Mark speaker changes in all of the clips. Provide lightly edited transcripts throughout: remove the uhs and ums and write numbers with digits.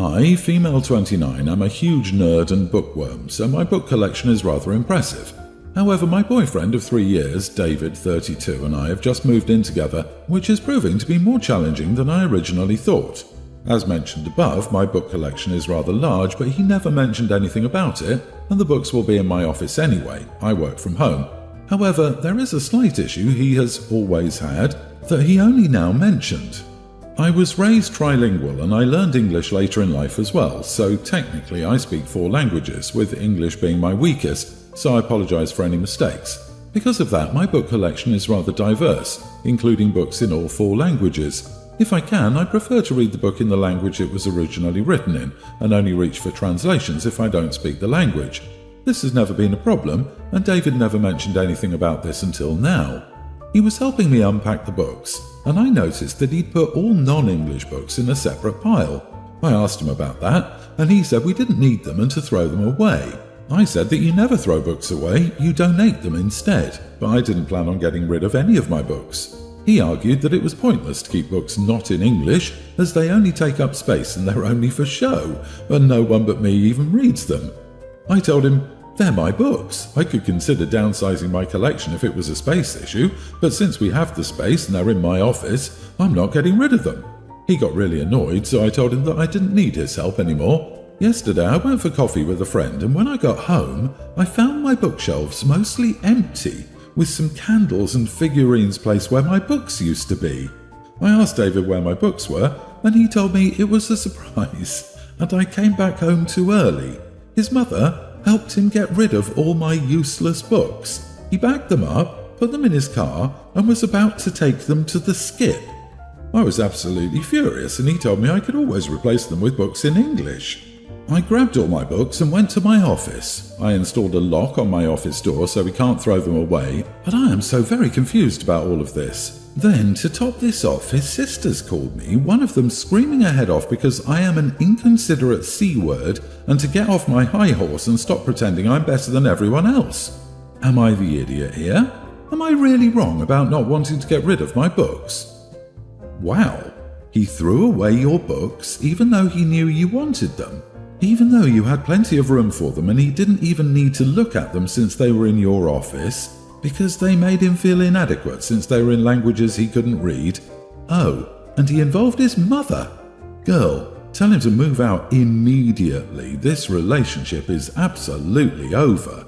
Speaker 1: I, female 29, am a huge nerd and bookworm, so my book collection is rather impressive. However, my boyfriend of 3 years, David, 32, and I have just moved in together, which is proving to be more challenging than I originally thought. As mentioned above, my book collection is rather large, but he never mentioned anything about it, and the books will be in my office anyway. I work from home. However, there is a slight issue he has always had that he only now mentioned. I was raised trilingual and I learned English later in life as well, so technically I speak 4 languages, with English being my weakest, so I apologise for any mistakes. Because of that, my book collection is rather diverse, including books in all 4 languages. If I can, I prefer to read the book in the language it was originally written in, and only reach for translations if I don't speak the language. This has never been a problem, and David never mentioned anything about this until now. He was helping me unpack the books, and I noticed that he'd put all non-English books in a separate pile. I asked him about that, and he said we didn't need them and to throw them away. I said that you never throw books away, you donate them instead, but I didn't plan on getting rid of any of my books. He argued that it was pointless to keep books not in English, as they only take up space and they're only for show, and no one but me even reads them. I told him, they're my books. I could consider downsizing my collection if it was a space issue, but since we have the space and they're in my office, I'm not getting rid of them. He got really annoyed, so I told him that I didn't need his help anymore. Yesterday I went for coffee with a friend, and when I got home, I found my bookshelves mostly empty, with some candles and figurines placed where my books used to be. I asked David where my books were, and he told me it was a surprise, and I came back home too early. His mother helped him get rid of all my useless books. He bagged them up, put them in his car, and was about to take them to the skip. I was absolutely furious, and he told me I could always replace them with books in English. I grabbed all my books and went to my office. I installed a lock on my office door so we can't throw them away, but I am so very confused about all of this. Then, to top this off, his sisters called me, one of them screaming her head off because I am an inconsiderate C-word and to get off my high horse and stop pretending I'm better than everyone else. Am I the idiot here? Am I really wrong about not wanting to get rid of my books? Wow, he threw away your books even though he knew you wanted them. Even though you had plenty of room for them and he didn't even need to look at them since they were in your office, because they made him feel inadequate since they were in languages he couldn't read. Oh, and he involved his mother. Girl, tell him to move out immediately. This relationship is absolutely over.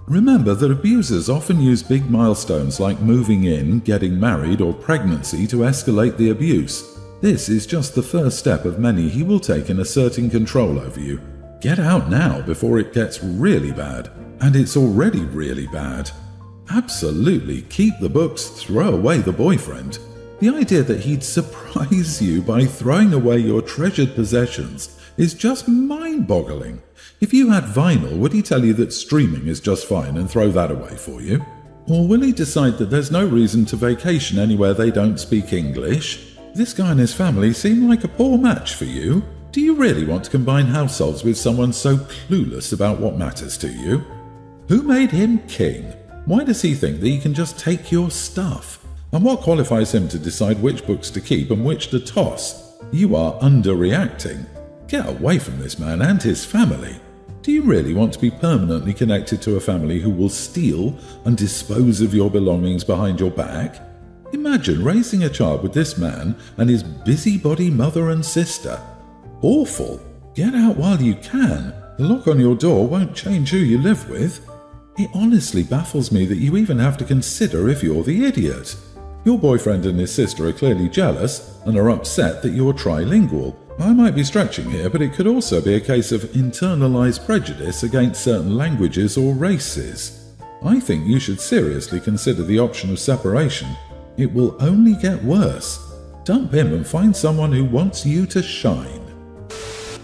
Speaker 1: Remember that abusers often use big milestones like moving in, getting married, or pregnancy to escalate the abuse. This is just the first step of many he will take in asserting control over you. Get out now before it gets really bad, and it's already really bad. Absolutely keep the books, throw away the boyfriend. The idea that he'd surprise you by throwing away your treasured possessions is just mind-boggling. If you had vinyl, would he tell you that streaming is just fine and throw that away for you? Or will he decide that there's no reason to vacation anywhere they don't speak English? This guy and his family seem like a poor match for you. Do you really want to combine households with someone so clueless about what matters to you? Who made him king? Why does he think that he can just take your stuff? And what qualifies him to decide which books to keep and which to toss? You are underreacting. Get away from this man and his family. Do you really want to be permanently connected to a family who will steal and dispose of your belongings behind your back? Imagine raising a child with this man and his busybody mother and sister. Awful. Get out while you can. The lock on your door won't change who you live with. It honestly baffles me that you even have to consider if you're the idiot. Your boyfriend and his sister are clearly jealous and are upset that you're trilingual. I might be stretching here, but it could also be a case of internalized prejudice against certain languages or races. I think you should seriously consider the option of separation. It will only get worse. Dump him and find someone who wants you to shine.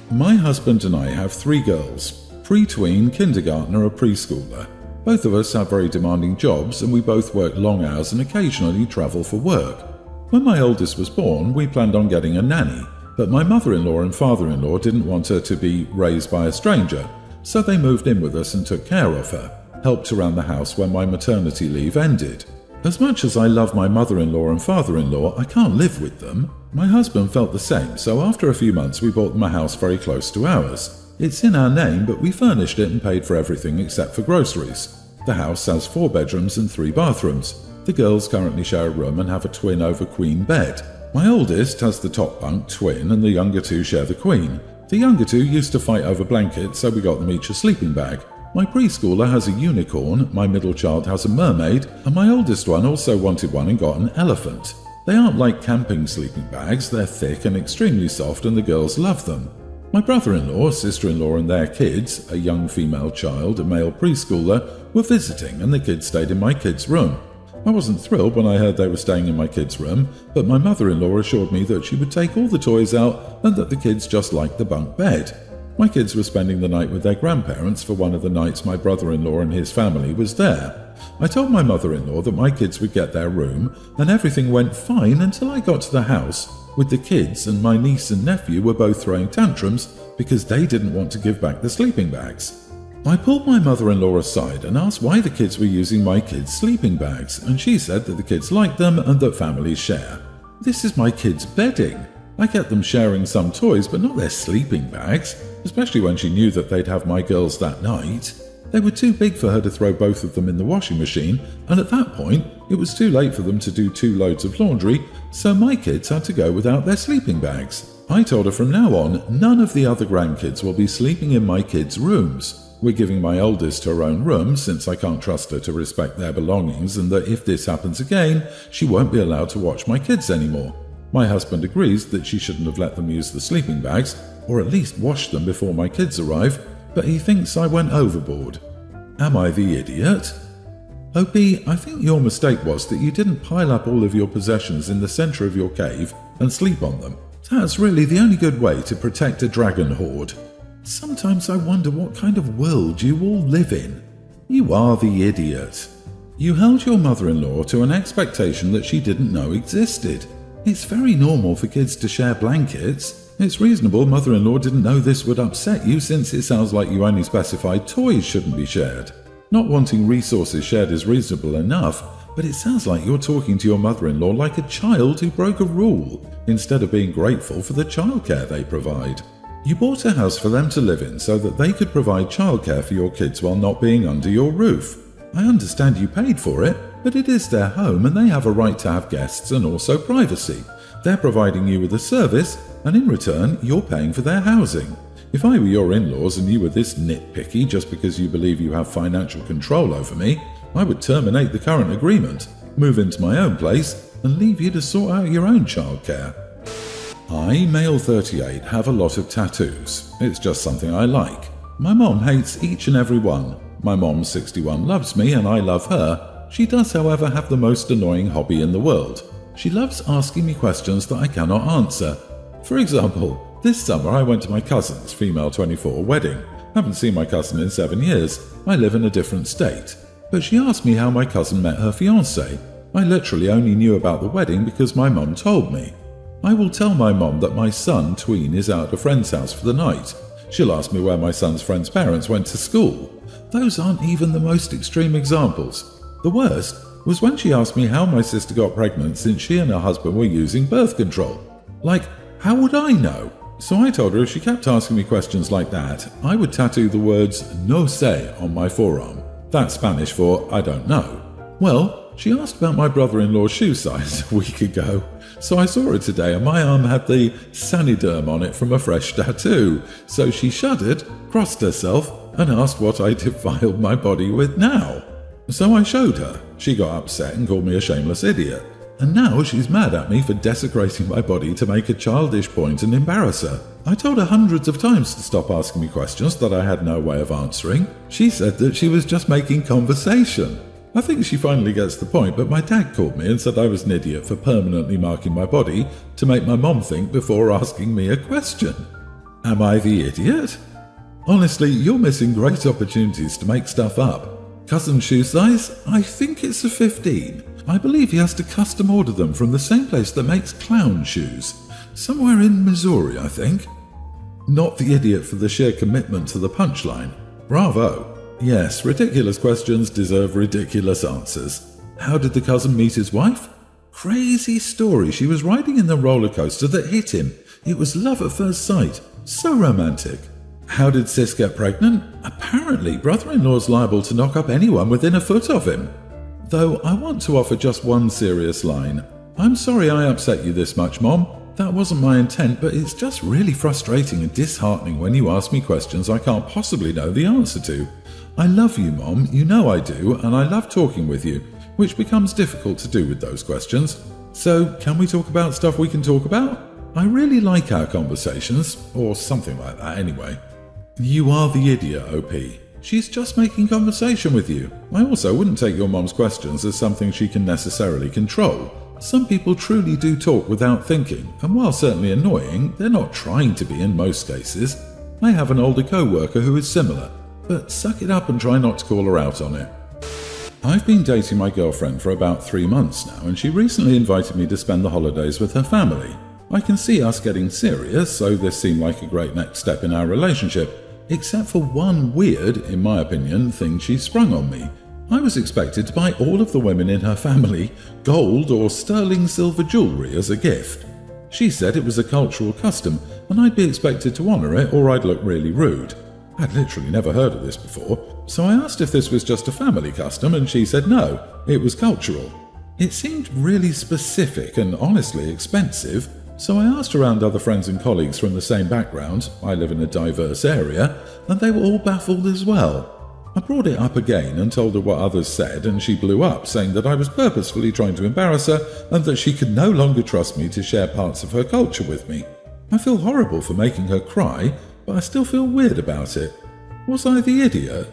Speaker 1: My husband and I have 3 girls, pre-tween, kindergartner, or preschooler. Both of us have very demanding jobs and we both work long hours and occasionally travel for work. When my oldest was born, we planned on getting a nanny, but my mother-in-law and father-in-law didn't want her to be raised by a stranger, so they moved in with us and took care of her, helped around the house when my maternity leave ended. As much as I love my mother-in-law and father-in-law, I can't live with them. My husband felt the same, so after a few months we bought them a house very close to ours. It's in our name, but we furnished it and paid for everything except for groceries. The house has 4 bedrooms and 3 bathrooms. The girls currently share a room and have a twin over queen bed. My oldest has the top bunk twin and the younger 2 share the queen. The younger 2 used to fight over blankets, so we got them each a sleeping bag. My preschooler has a unicorn, my middle child has a mermaid, and my oldest one also wanted one and got an elephant. They aren't like camping sleeping bags, they're thick and extremely soft and the girls love them. My brother-in-law, sister-in-law and their kids, a young female child, a male preschooler, were visiting and the kids stayed in my kids' room. I wasn't thrilled when I heard they were staying in my kids' room, but my mother-in-law assured me that she would take all the toys out and that the kids just liked the bunk bed. My kids were spending the night with their grandparents for one of the nights my brother-in-law and his family was there. I told my mother-in-law that my kids would get their room, and everything went fine until I got to the house, with the kids and my niece and nephew were both throwing tantrums because they didn't want to give back the sleeping bags. I pulled my mother-in-law aside and asked why the kids were using my kids' sleeping bags, and she said that the kids liked them and that families share. This is my kids' bedding. I get them sharing some toys, but not their sleeping bags, especially when she knew that they'd have my girls that night. They were too big for her to throw both of them in the washing machine, and at that point, it was too late for them to do 2 loads of laundry, so my kids had to go without their sleeping bags. I told her from now on, none of the other grandkids will be sleeping in my kids' rooms. We're giving my oldest her own room since I can't trust her to respect their belongings, and that if this happens again, she won't be allowed to watch my kids anymore. My husband agrees that she shouldn't have let them use the sleeping bags, or at least wash them before my kids arrive, but he thinks I went overboard. Am I the idiot? OP, I think your mistake was that you didn't pile up all of your possessions in the center of your cave and sleep on them. That's really the only good way to protect a dragon horde. Sometimes I wonder what kind of world you all live in. You are the idiot. You held your mother-in-law to an expectation that she didn't know existed. It's very normal for kids to share blankets. It's reasonable mother-in-law didn't know this would upset you, since it sounds like you only specified toys shouldn't be shared. Not wanting resources shared is reasonable enough, but it sounds like you're talking to your mother-in-law like a child who broke a rule, instead of being grateful for the childcare they provide. You bought a house for them to live in so that they could provide childcare for your kids while not being under your roof. I understand you paid for it, but it is their home and they have a right to have guests and also privacy. They're providing you with a service, and in return, you're paying for their housing. If I were your in-laws and you were this nitpicky just because you believe you have financial control over me, I would terminate the current agreement, move into my own place, and leave you to sort out your own childcare. I, male 38, have a lot of tattoos. It's just something I like. My mom hates each and every one. My mom, 61, loves me and I love her. She does, however, have the most annoying hobby in the world. She loves asking me questions that I cannot answer. For example, this summer I went to my cousin's, female 24, wedding. Haven't seen my cousin in 7 years. I live in a different state. But she asked me how my cousin met her fiancé. I literally only knew about the wedding because my mum told me. I will tell my mom that my son, tween, is out at a friend's house for the night. She'll ask me where my son's friend's parents went to school. Those aren't even the most extreme examples. The worst was when she asked me how my sister got pregnant since she and her husband were using birth control. Like, how would I know? So I told her if she kept asking me questions like that, I would tattoo the words "no sé" on my forearm. That's Spanish for I don't know. Well, she asked about my brother-in-law's shoe size a week ago. So I saw her today and my arm had the Saniderm on it from a fresh tattoo. So she shuddered, crossed herself, and asked what I defiled my body with now. So I showed her. She got upset and called me a shameless idiot. And now she's mad at me for desecrating my body to make a childish point and embarrass her. I told her hundreds of times to stop asking me questions that I had no way of answering. She said that she was just making conversation. I think she finally gets the point, but my dad called me and said I was an idiot for permanently marking my body to make my mom think before asking me a question. Am I the idiot? Honestly, you're missing great opportunities to make stuff up. Cousin's shoe size? I think it's a 15. I believe he has to custom order them from the same place that makes clown shoes. Somewhere in Missouri, I think. Not the idiot for the sheer commitment to the punchline. Bravo. Yes, ridiculous questions deserve ridiculous answers. How did the cousin meet his wife? Crazy story. She was riding in the roller coaster that hit him. It was love at first sight. So romantic. How did Sis get pregnant? Apparently, brother-in-law's liable to knock up anyone within a foot of him. Though I want to offer just one serious line. I'm sorry I upset you this much, Mom. That wasn't my intent, but it's just really frustrating and disheartening when you ask me questions I can't possibly know the answer to. I love you, Mom, you know I do, and I love talking with you, which becomes difficult to do with those questions. So, can we talk about stuff we can talk about? I really like our conversations, or something like that anyway. You are the idiot, OP. She's just making conversation with you. I also wouldn't take your mom's questions as something she can necessarily control. Some people truly do talk without thinking, and while certainly annoying, they're not trying to be in most cases. I have an older co-worker who is similar, but suck it up and try not to call her out on it. I've been dating my girlfriend for about 3 months now, and she recently invited me to spend the holidays with her family. I can see us getting serious, so this seemed like a great next step in our relationship, except for one weird, in my opinion, thing she sprung on me. I was expected to buy all of the women in her family gold or sterling silver jewellery as a gift. She said it was a cultural custom and I'd be expected to honour it or I'd look really rude. I'd literally never heard of this before, so I asked if this was just a family custom and she said no, it was cultural. It seemed really specific and honestly expensive, so I asked around other friends and colleagues from the same background, I live in a diverse area, and they were all baffled as well. I brought it up again and told her what others said, and she blew up, saying that I was purposefully trying to embarrass her and that she could no longer trust me to share parts of her culture with me. I feel horrible for making her cry, but I still feel weird about it. Was I the idiot?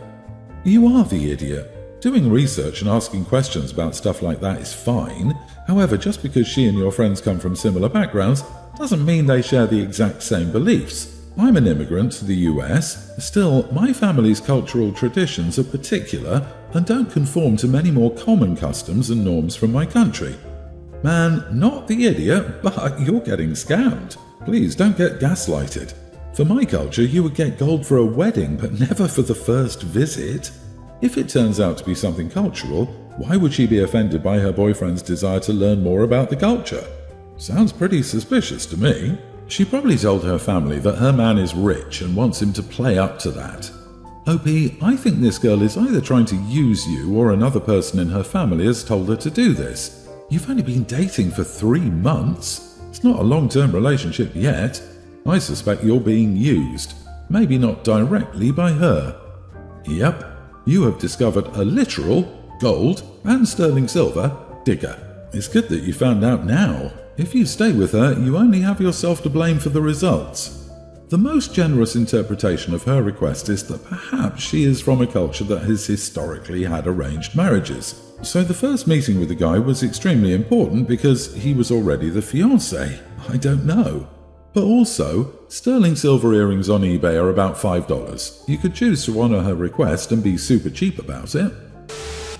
Speaker 1: You are the idiot. Doing research and asking questions about stuff like that is fine. However, just because she and your friends come from similar backgrounds doesn't mean they share the exact same beliefs. I'm an immigrant to the US. Still, my family's cultural traditions are particular and don't conform to many more common customs and norms from my country. Man, not the idiot, but you're getting scammed. Please don't get gaslighted. For my culture, you would get gold for a wedding, but never for the first visit. If it turns out to be something cultural, why would she be offended by her boyfriend's desire to learn more about the culture? Sounds pretty suspicious to me. She probably told her family that her man is rich and wants him to play up to that. OP, I think this girl is either trying to use you or another person in her family has told her to do this. You've only been dating for 3 months. It's not a long-term relationship yet. I suspect you're being used. Maybe not directly by her. Yep, you have discovered a literal, gold and sterling silver digger. It's good that you found out now. If you stay with her, you only have yourself to blame for the results. The most generous interpretation of her request is that perhaps she is from a culture that has historically had arranged marriages. So the first meeting with the guy was extremely important because he was already the fiancé. I don't know. But also, sterling silver earrings on eBay are about $5. You could choose to honour her request and be super cheap about it.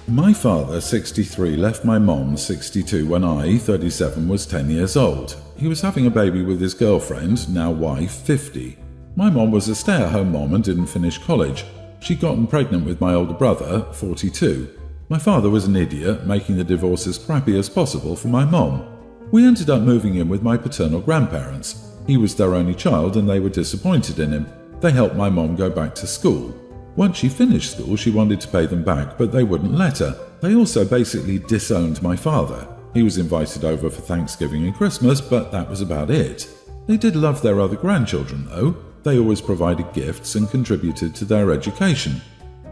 Speaker 1: My father, 63, left my mom, 62, when I, 37, was 10 years old. He was having a baby with his girlfriend, now wife, 50. My mom was a stay-at-home mom and didn't finish college. She'd gotten pregnant with my older brother, 42. My father was an idiot, making the divorce as crappy as possible for my mom. We ended up moving in with my paternal grandparents. He was their only child and they were disappointed in him. They helped my mom go back to school. Once she finished school, she wanted to pay them back, but they wouldn't let her. They also basically disowned my father. He was invited over for Thanksgiving and Christmas, but that was about it. They did love their other grandchildren, though. They always provided gifts and contributed to their education.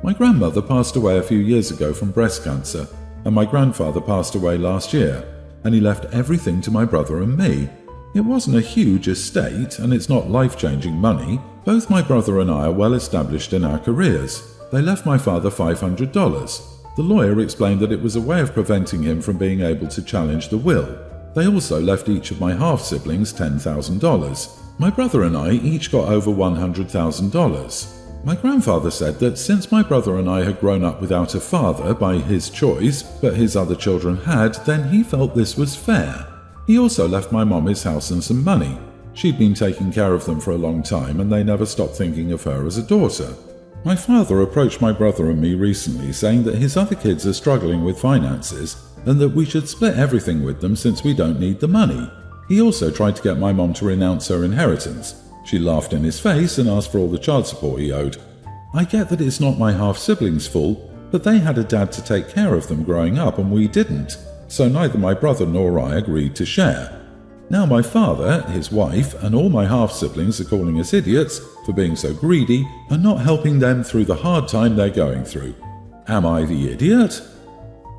Speaker 1: My grandmother passed away a few years ago from breast cancer, and my grandfather passed away last year, and he left everything to my brother and me. It wasn't a huge estate, and it's not life-changing money. Both my brother and I are well established in our careers. They left my father $500. The lawyer explained that it was a way of preventing him from being able to challenge the will. They also left each of my half-siblings $10,000. My brother and I each got over $100,000. My grandfather said that since my brother and I had grown up without a father by his choice, but his other children had, then he felt this was fair. He also left my mom his house and some money. She'd been taking care of them for a long time and they never stopped thinking of her as a daughter. My father approached my brother and me recently saying that his other kids are struggling with finances and that we should split everything with them since we don't need the money. He also tried to get my mom to renounce her inheritance. She laughed in his face and asked for all the child support he owed. I get that it's not my half-siblings' fault, but they had a dad to take care of them growing up and we didn't, so neither my brother nor I agreed to share. Now my father, his wife, and all my half-siblings are calling us idiots for being so greedy and not helping them through the hard time they're going through. Am I the idiot?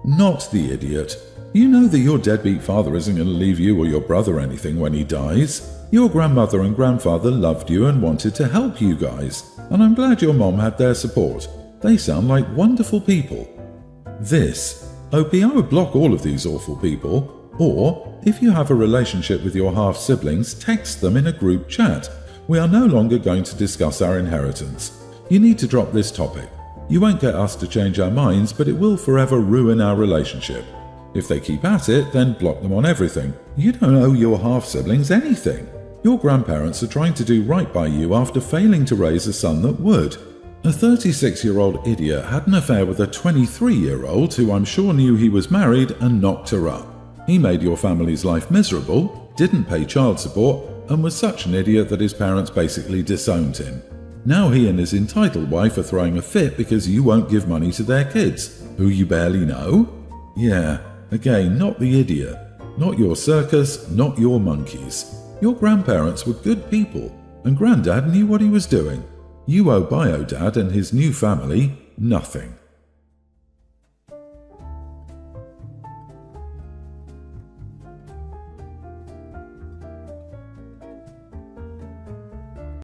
Speaker 1: Not the idiot. You know that your deadbeat father isn't going to leave you or your brother anything when he dies. Your grandmother and grandfather loved you and wanted to help you guys, and I'm glad your mom had their support. They sound like wonderful people. I would block all of these awful people. Or, if you have a relationship with your half-siblings, text them in a group chat. We are no longer going to discuss our inheritance. You need to drop this topic. You won't get us to change our minds, but it will forever ruin our relationship. If they keep at it, then block them on everything. You don't owe your half-siblings anything. Your grandparents are trying to do right by you after failing to raise a son that would. A 36-year-old idiot had an affair with a 23-year-old who I'm sure knew he was married and knocked her up. He made your family's life miserable, didn't pay child support, and was such an idiot that his parents basically disowned him. Now he and his entitled wife are throwing a fit because you won't give money to their kids, who you barely know. Yeah, again, not the idiot. Not your circus, not your monkeys. Your grandparents were good people, and Granddad knew what he was doing. You owe Bio Dad and his new family nothing.